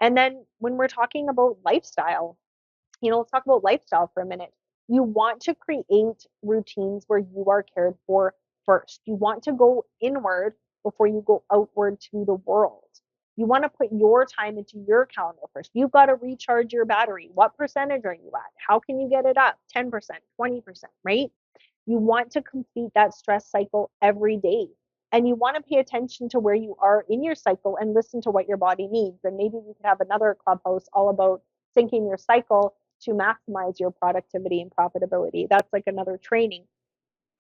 And then when we're talking about lifestyle, let's talk about lifestyle for a minute. You want to create routines where you are cared for first. You want to go inward before you go outward to the world. You want to put your time into your calendar first. You've got to recharge your battery. What percentage are you at? How can you get it up? 10%, 20%, right? You want to complete that stress cycle every day. And you want to pay attention to where you are in your cycle and listen to what your body needs. And maybe we could have another clubhouse all about syncing your cycle to maximize your productivity and profitability. That's like another training.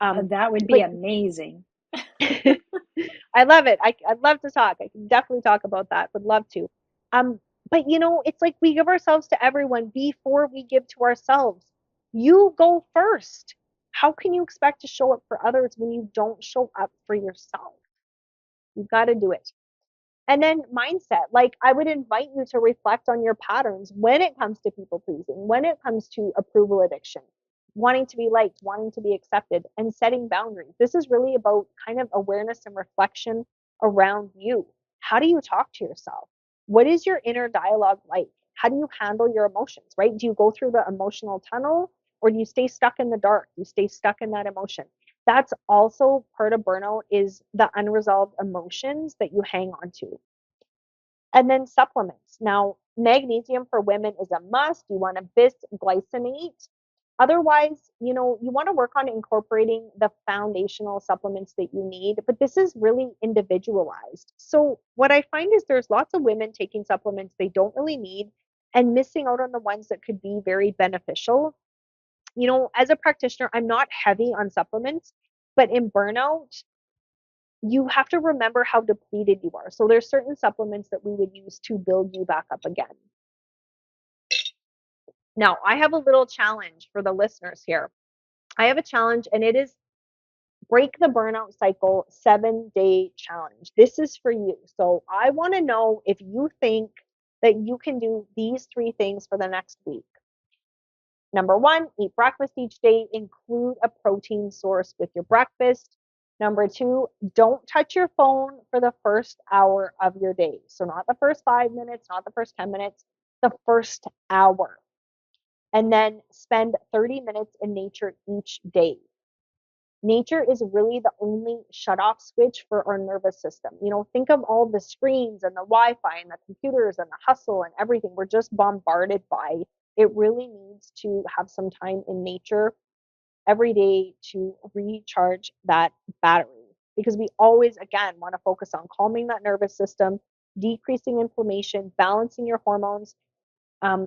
That would be But amazing. I love it. I'd love to talk. I can definitely talk about that. Would love to. Um, but it's like we give ourselves to everyone before we give to ourselves. You go first. How can you expect to show up for others when you don't show up for yourself? You got to do it. And then mindset, like I would invite you to reflect on your patterns when it comes to people pleasing, when it comes to approval addiction, wanting to be liked, wanting to be accepted, and setting boundaries. This is really about kind of awareness and reflection around you. How do you talk to yourself? What is your inner dialogue like? How do you handle your emotions, right? Do you go through the emotional tunnel, or do you stay stuck in the dark? You stay stuck in that emotion. That's also part of burnout, is the unresolved emotions that you hang on to. And then supplements. Now, magnesium for women is a must. You want to bisglycinate. Otherwise, you want to work on incorporating the foundational supplements that you need, but this is really individualized. So, what I find is there's lots of women taking supplements they don't really need and missing out on the ones that could be very beneficial. As a practitioner, I'm not heavy on supplements, but in burnout, you have to remember how depleted you are. So there's certain supplements that we would use to build you back up again. Now, I have a little challenge for the listeners here. I have a challenge, and it is break the burnout cycle 7-day challenge. This is for you. So I want to know if you think that you can do these 3 things for the next week. Number one, eat breakfast each day, include a protein source with your breakfast. Number two, don't touch your phone for the first hour of your day. So, not the first 5 minutes, not the first 10 minutes, the first hour. And then spend 30 minutes in nature each day. Nature is really the only shut off switch for our nervous system. Think of all the screens and the Wi-Fi and the computers and the hustle and everything we're just bombarded by. It really needs to have some time in nature every day to recharge that battery, because we always, again, want to focus on calming that nervous system, decreasing inflammation, balancing your hormones.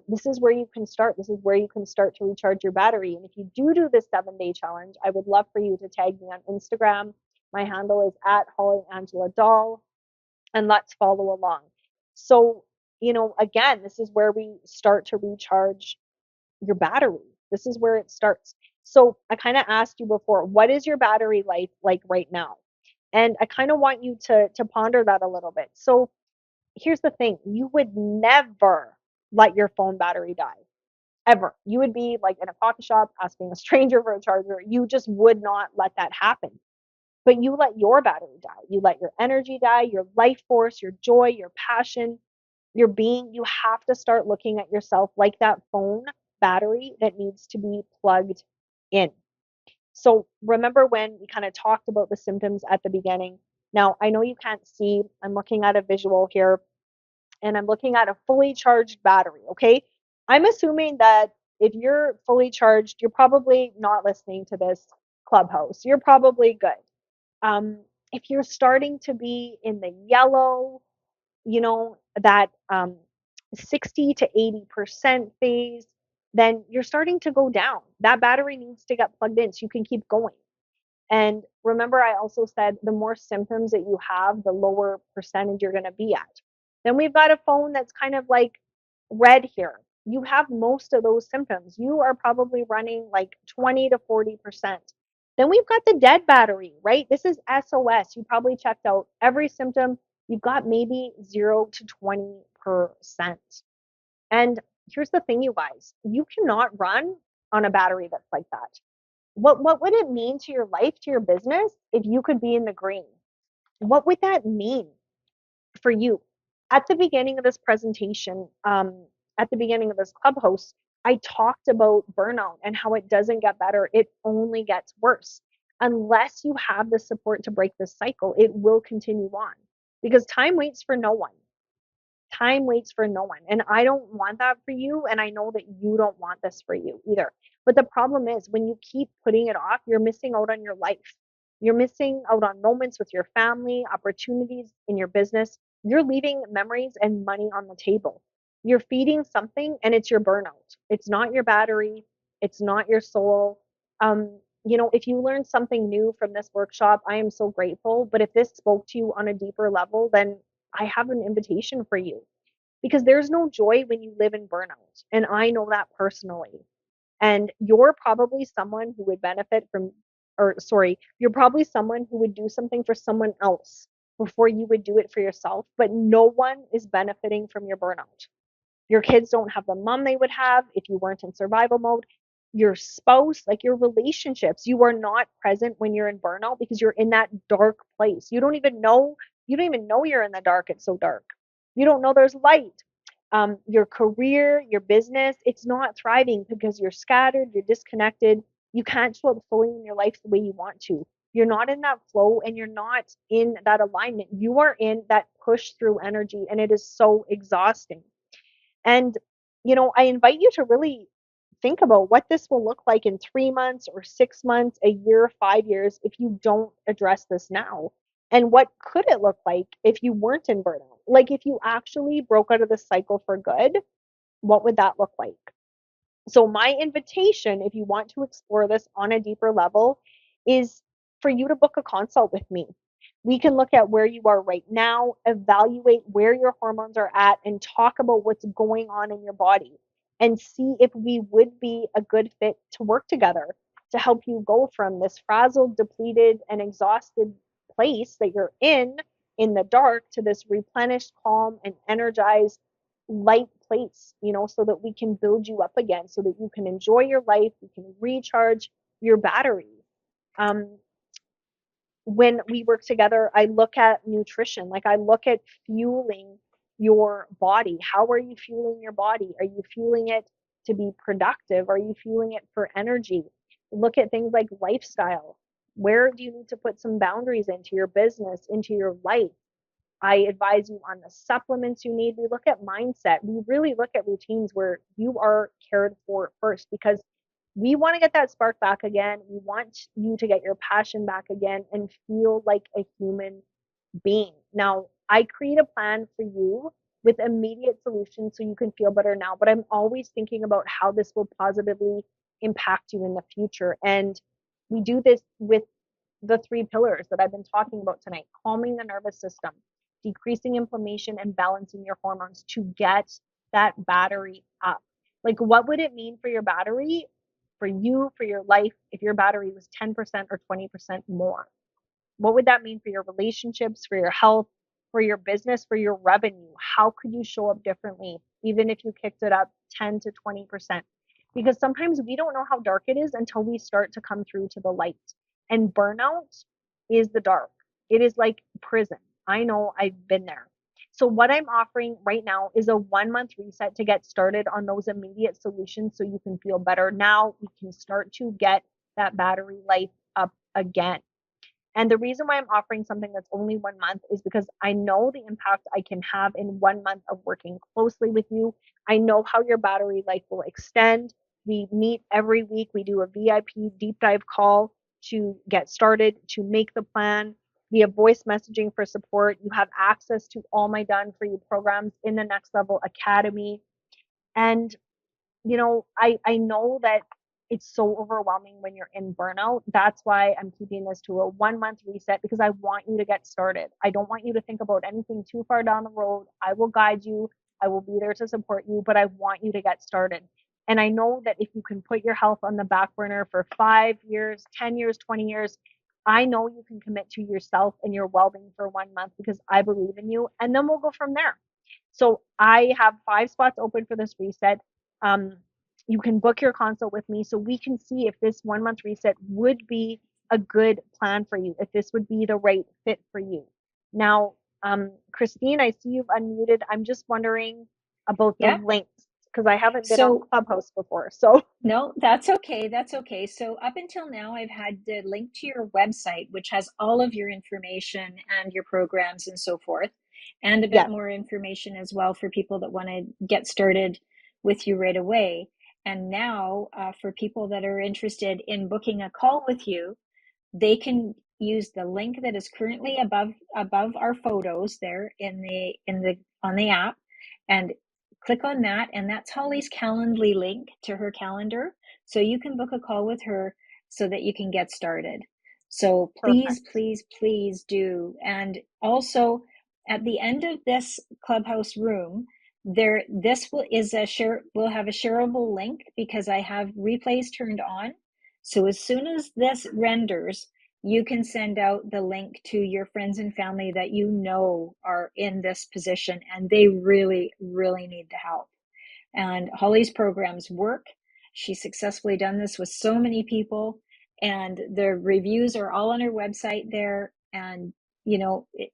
This is where you can start. This is where you can start to recharge your battery. And if you do this 7-day challenge, I would love for you to tag me on Instagram. My handle is at Holly Angela Doll, and let's follow along. So, again, this is where we start to recharge your battery. This is where it starts. So I kind of asked you before, what is your battery life like right now? And I kind of want you to ponder that a little bit. So here's the thing, you would never let your phone battery die, ever. You would be like in a coffee shop asking a stranger for a charger. You just would not let that happen. But you let your battery die. You let your energy die, your life force, your joy, your passion, your being. You have to start looking at yourself like that phone battery that needs to be plugged in. So remember when we kind of talked about the symptoms at the beginning. Now, I know you can't see, I'm looking at a visual here, and I'm looking at a fully charged battery, okay? I'm assuming that if you're fully charged, you're probably not listening to this clubhouse. You're probably good. If you're starting to be in the yellow, that 60 to 80% phase, then you're starting to go down. That battery needs to get plugged in so you can keep going. And remember, I also said the more symptoms that you have, the lower percentage you're going to be at. Then we've got a phone that's kind of like red here. You have most of those symptoms. You are probably running like 20 to 40%. Then we've got the dead battery, right? This is SOS. You probably checked out every symptom. You've got maybe 0 to 20%. And here's the thing, you guys, you cannot run on a battery that's like that. What would it mean to your life, to your business, if you could be in the green? What would that mean for you? At the beginning of this presentation, at the beginning of this clubhouse, I talked about burnout and how it doesn't get better. It only gets worse. Unless you have the support to break this cycle, it will continue on, because time waits for no one. Time waits for no one. And I don't want that for you. And I know that you don't want this for you either. But the problem is, when you keep putting it off, you're missing out on your life. You're missing out on moments with your family, opportunities in your business. You're leaving memories and money on the table. You're feeding something, and it's your burnout. It's not your battery. It's not your soul. If you learned something new from this workshop, I am so grateful. But if this spoke to you on a deeper level, then I have an invitation for you, because there's no joy when you live in burnout. And I know that personally. And you're probably someone who would benefit from, or sorry, you're probably someone who would do something for someone else before you would do it for yourself. But no one is benefiting from your burnout. Your kids don't have the mom they would have if you weren't in survival mode. Your spouse, like your relationships, you are not present when you're in burnout because you're in that dark place. You don't even know you're in the dark. It's so dark. You don't know there's light. Your career, your business, it's not thriving because you're scattered, you're disconnected. You can't show up fully in your life the way you want to. You're not in that flow and you're not in that alignment. You are in that push through energy and it is so exhausting. And, I invite you to really think about what this will look like in 3 months or 6 months, a year, 5 years, if you don't address this now. And what could it look like if you weren't in burnout? Like if you actually broke out of the cycle for good, what would that look like? So, my invitation, if you want to explore this on a deeper level, is for you to book a consult with me. We can look at where you are right now, evaluate where your hormones are at, and talk about what's going on in your body and see if we would be a good fit to work together to help you go from this frazzled, depleted, and exhausted place that you're in the dark to this replenished, calm, and energized light place, so that we can build you up again, so that you can enjoy your life, you can recharge your battery. Um, when we work together, I look at nutrition, like I look at fueling your body. How are you fueling your body? Are you fueling it to be productive? Are you fueling it for energy? Look at things like lifestyle. Where do you need to put some boundaries into your business, into your life? I advise you on the supplements you need. We look at mindset. We really look at routines where you are cared for first because we want to get that spark back again. We want you to get your passion back again and feel like a human being. Now, I create a plan for you with immediate solutions so you can feel better now, but I'm always thinking about how this will positively impact you in the future. And we do this with the three pillars that I've been talking about tonight: calming the nervous system, decreasing inflammation, and balancing your hormones to get that battery up. Like, what would it mean for your battery, for you, for your life, if your battery was 10% or 20% more? What would that mean for your relationships, for your health, for your business, for your revenue? How could you show up differently, even if you kicked it up 10 to 20%? Because sometimes we don't know how dark it is until we start to come through to the light. And burnout is the dark. It is like prison. I know, I've been there. So, what I'm offering right now is a 1 month reset to get started on those immediate solutions so you can feel better. Now we can start to get that battery life up again. And the reason why I'm offering something that's only 1 month is because I know the impact I can have in 1 month of working closely with you. I know how your battery life will extend. We meet every week. We do a VIP deep dive call to get started, to make the plan. We have voice messaging for support. You have access to all my done for you programs in the Next Level Academy. And I know that it's so overwhelming when you're in burnout. That's why I'm keeping this to a 1 month reset because I want you to get started. I don't want you to think about anything too far down the road. I will guide you. I will be there to support you, but I want you to get started. And I know that if you can put your health on the back burner for 5 years, 10 years, 20 years, I know you can commit to yourself and your well being for 1 month because I believe in you. And then we'll go from there. So I have 5 spots open for this reset. Um, you can book your consult with me so we can see if this 1 month reset would be a good plan for you, if this would be the right fit for you. Now, Christine, I see you've unmuted. I'm just wondering about the Yeah. links because I haven't been on So, Clubhouse before. So, no, that's okay. That's okay. So, up until now, I've had the link to your website, which has all of your information and your programs and so forth, and a bit yes, more information as well for people that want to get started with you right away. And now, for people that are interested in booking a call with you, they can use the link that is currently above our photos there in the on the app, and click on that, and that's Holly's Calendly link to her calendar, so you can book a call with her so that you can get started. So please, perfect. please, please do. And also, at the end of this Clubhouse room, there this will is a share will have a shareable link because I have replays turned on. So as soon as this renders, you can send out the link to your friends and family that you know are in this position and they really, really need the help. And Holly's programs work. She's successfully done this with so many people, and the reviews are all on her website there. And,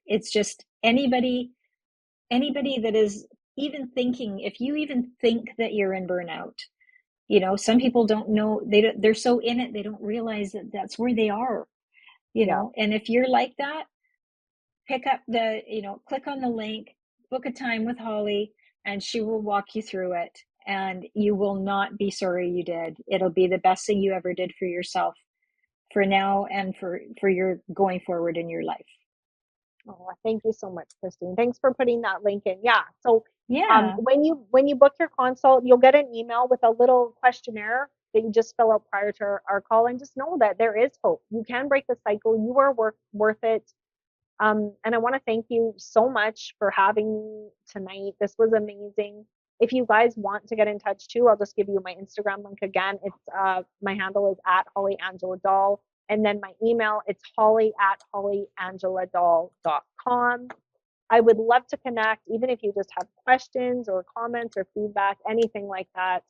it's just anybody anybody that is even thinking, if you even think that you're in burnout, you know, some people don't know, they're so in it, they don't realize that that's where they are, you Yeah. know. And if you're like that, pick up the, you know, click on the link, book a time with Holly, and she will walk you through it. And you will not be sorry you did. It'll be the best thing you ever did for yourself, for now and for your going forward in your life. Oh, thank you so much, Christine. Thanks for putting that link in. Yeah. So Yeah. when you book your consult, you'll get an email with a little questionnaire that you just fill out prior to our call, and just know that there is hope. You can break the cycle. You are worth it. And I want to thank you so much for having me tonight. This was amazing. If you guys want to get in touch too, I'll just give you my Instagram link again. It's my handle is at Holly Angela Doll. And then my email, it's holly at hollyangeladoll.com. I would love to connect, even if you just have questions or comments or feedback, anything like that.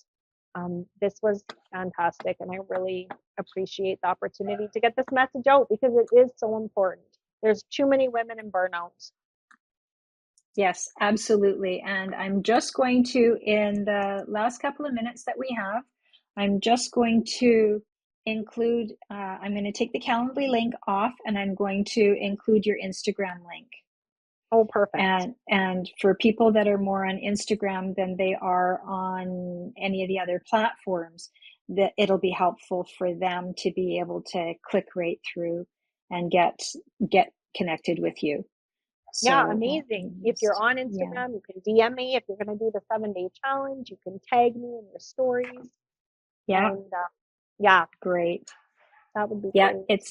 This was fantastic, and I really appreciate the opportunity to get this message out because it is so important. There's too many women in burnout. Yes, absolutely. And I'm just going to, in the last couple of minutes that we have, I'm just going to include, I'm going to take the Calendly link off and I'm going to include your Instagram link. Oh, perfect. And for people that are more on Instagram than they are on any of the other platforms, that it'll be helpful for them to be able to click right through and get connected with you. Yeah, So amazing. If you're on yeah, Instagram, you can DM me. If you're going to do the 7 day challenge, you can tag me in your stories. yeah, And yeah, great. that would be Yeah, great.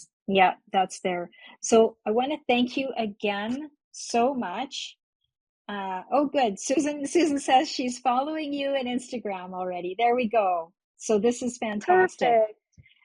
that's there. So I want to thank you again so much. Oh, good. Susan says she's following you on Instagram already. There we go. So this is fantastic. Perfect.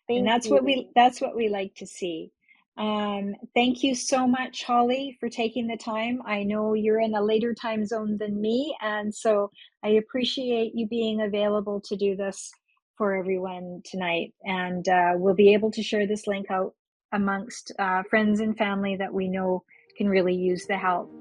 And Thank you. that's what we like to see. Thank you so much, Holly, for taking the time. I know you're in a later time zone than me, and so I appreciate you being available to do this for everyone tonight. And we'll be able to share this link out amongst friends and family that we know can really use the help.